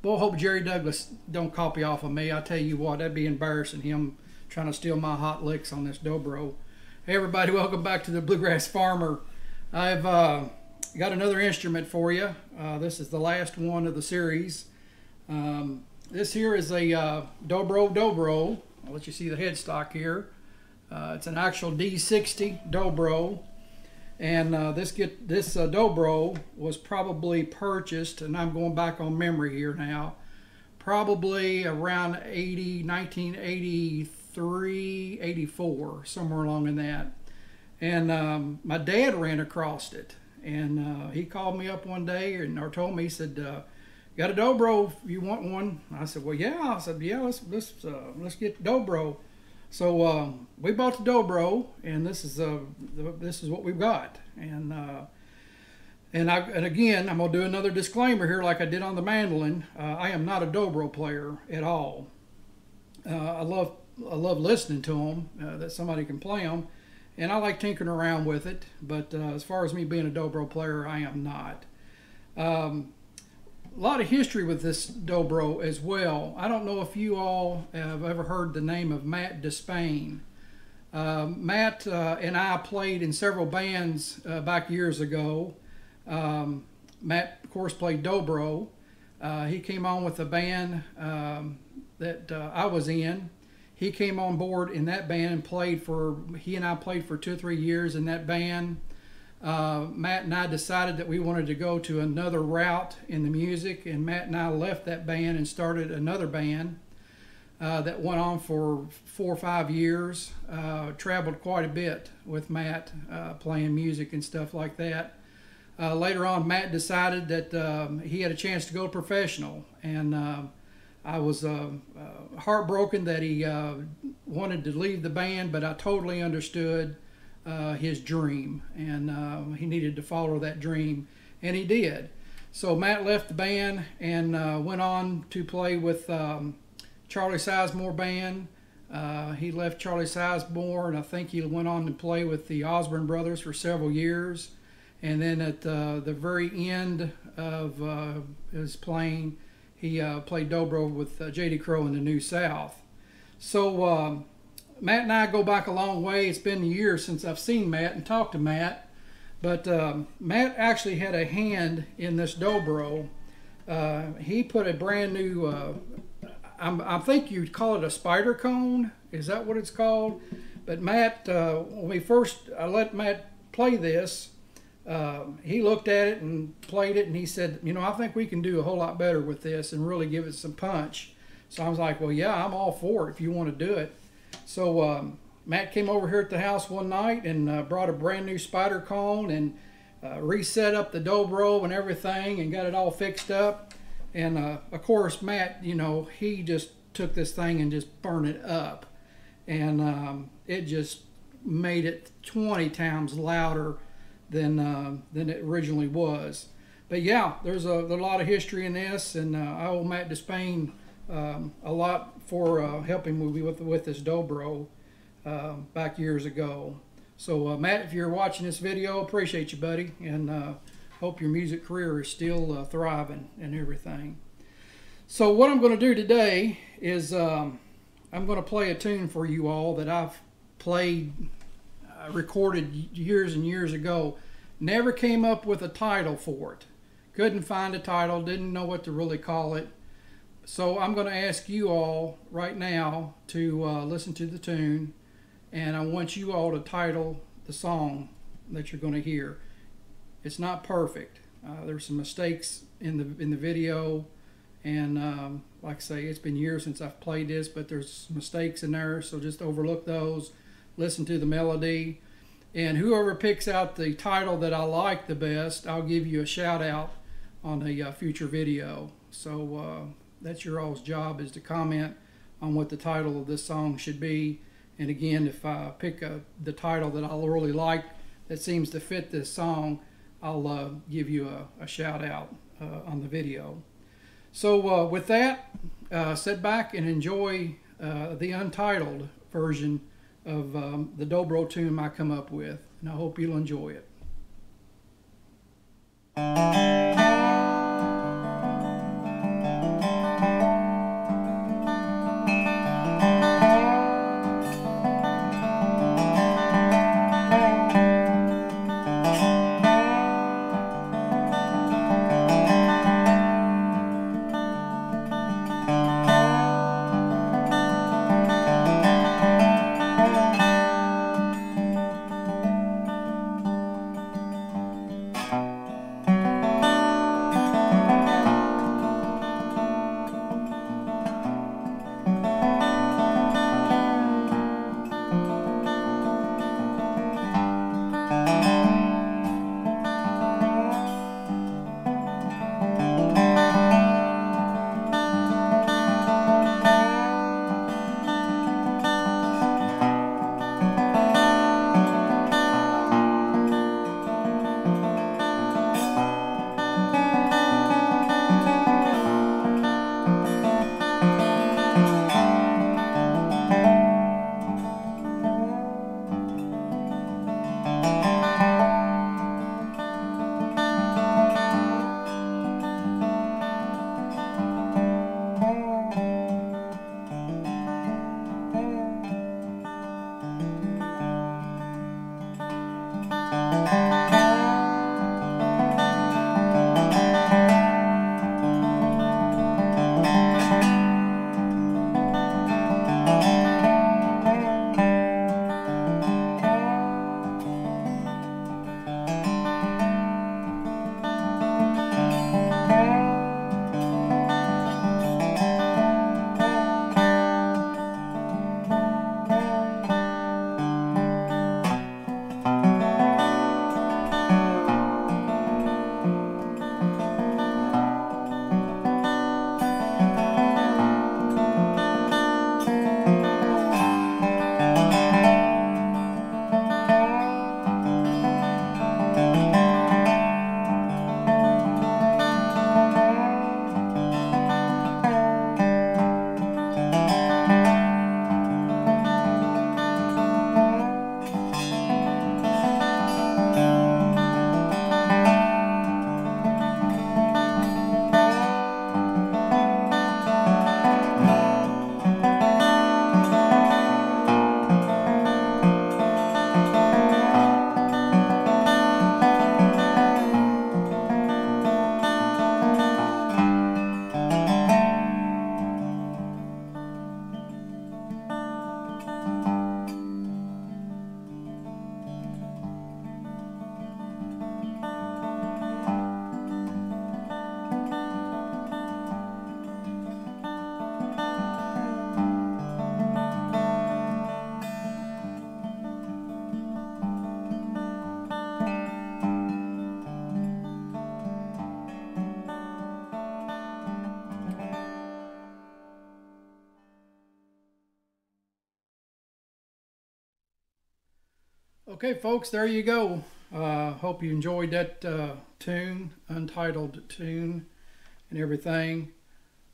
Boy, I hope Jerry Douglas don't copy off of me. I tell you what, that'd be embarrassing, him trying to steal my hot licks on this Dobro. Hey everybody, welcome back to the Bluegrass Farmer. I've got another instrument for you. This is the last one of the series. This here is a Dobro. I'll let you see the headstock here. It's an actual D-60 Dobro. And this Dobro was probably purchased, and I'm going back on memory here now, probably around 1983, 84, somewhere along in that. And my dad ran across it, and he called me up one day or told me, he said, "Got a Dobro? You want one?" I said, "Well, yeah." I said, "Yeah, let's get Dobro." So we bought the Dobro, and this is what we've got. And again, I'm gonna do another disclaimer here, like I did on the mandolin. I am not a Dobro player at all. I love listening to them, that somebody can play them, and I like tinkering around with it. But as far as me being a Dobro player, I am not. A lot of history with this Dobro as well. I don't know if you all have ever heard the name of Matt Despain. Matt and I played in several bands back years ago. Matt, of course, played Dobro. He came on with a band that I was in. He came on board in that band and he and I played for 2 or 3 years in that band. Matt and I decided that we wanted to go to another route in the music, and Matt and I left that band and started another band that went on for 4 or 5 years. Traveled quite a bit with Matt, playing music and stuff like that. Later on, Matt decided that he had a chance to go professional, and I was heartbroken that he wanted to leave the band, but I totally understood his dream, and he needed to follow that dream, and he did. So Matt left the band and went on to play with Charlie Sizemore band. He left Charlie Sizemore, and I think he went on to play with the Osborne Brothers for several years. And then at the very end of his playing, he played Dobro with J.D. Crowe in the New South. So Matt and I go back a long way. It's been years since I've seen Matt and talked to Matt. But Matt actually had a hand in this Dobro. He put a brand new, I think you'd call it a spider cone. Is that what it's called? But Matt, when I let Matt play this, he looked at it and played it, and he said, "You know, I think we can do a whole lot better with this and really give it some punch." So I was like, "Well, yeah, I'm all for it if you want to do it." So Matt came over here at the house one night and brought a brand new spider cone and reset up the Dobro and everything and got it all fixed up. And of course, Matt, you know, he just took this thing and just burned it up. And it just made it 20 times louder than it originally was. But yeah, there's a lot of history in this, and I owe Matt Despain a lot for helping me with this Dobro back years ago. So Matt, if you're watching this video, appreciate you, buddy, and hope your music career is still thriving and everything. So what I'm going to do today is I'm going to play a tune for you all that I've played, recorded years and years ago. Never came up with a title for it. Couldn't find a title, didn't know what to really call it. So I'm going to ask you all right now to listen to the tune, and I want you all to title the song that you're going to hear. It's not perfect. There's some mistakes in the video, and like I say, it's been years since I've played this, but there's mistakes in there, so just overlook those. Listen to the melody, and whoever picks out the title that I like the best, I'll give you a shout out on a future video. So that's your all's job, is to comment on what the title of this song should be. And again, if I pick the title that I really like that seems to fit this song, I'll give you a shout out on the video. So with that, sit back and enjoy the untitled version of the Dobro tune I come up with, and I hope you'll enjoy it. Okay, folks, there you go. Hope you enjoyed that tune, untitled tune, and everything.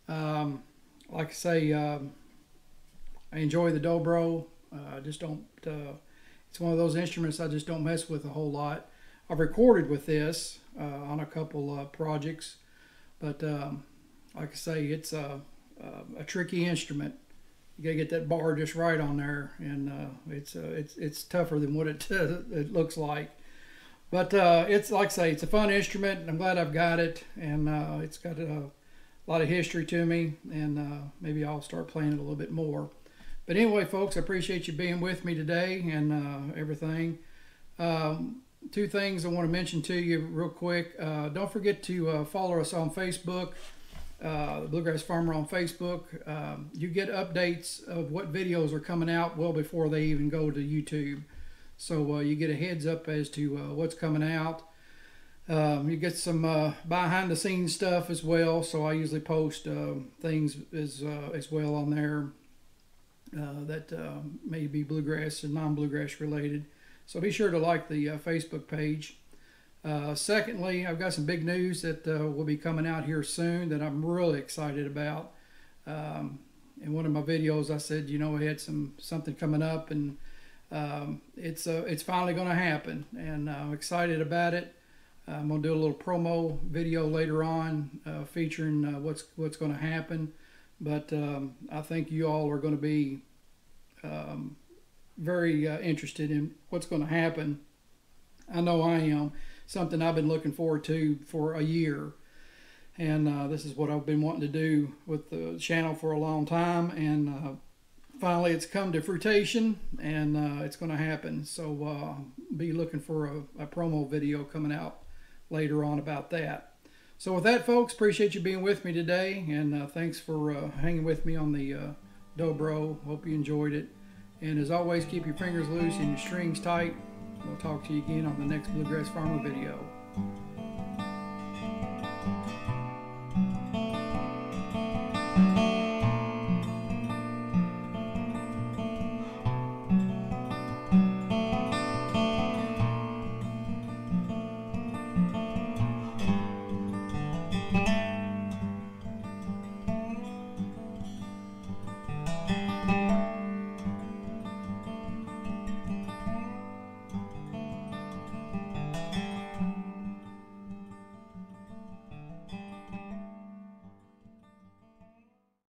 Like I say, I enjoy the dobro. I just don't. It's one of those instruments I just don't mess with a whole lot. I've recorded with this on a couple projects, but like I say, it's a tricky instrument. You gotta get that bar just right on there, and it's tougher than what it looks like. But it's like I say, it's a fun instrument, and I'm glad I've got it, and it's got a lot of history to me, and maybe I'll start playing it a little bit more. But anyway, folks, I appreciate you being with me today and everything. Two things I want to mention to you real quick. Don't forget to follow us on Facebook. The Bluegrass Farmer on Facebook. You get updates of what videos are coming out well before they even go to YouTube. So you get a heads up as to what's coming out. You get some behind the scenes stuff as well. So I usually post things as well on there that may be bluegrass and non-bluegrass related. So be sure to like the Facebook page. Secondly, I've got some big news that will be coming out here soon that I'm really excited about. In one of my videos, I said, you know, we had something coming up, and it's finally going to happen, and I'm excited about it. I'm going to do a little promo video later on featuring what's going to happen, but I think you all are going to be very interested in what's going to happen. I know I am. Something I've been looking forward to for a year, and this is what I've been wanting to do with the channel for a long time, and finally it's come to fruition, and it's going to happen. So be looking for a promo video coming out later on about that. So with that, folks, appreciate you being with me today, and thanks for hanging with me on the dobro. Hope you enjoyed it, and as always, keep your fingers loose and your strings tight. We'll talk to you again on the next Bluegrass Farmer video.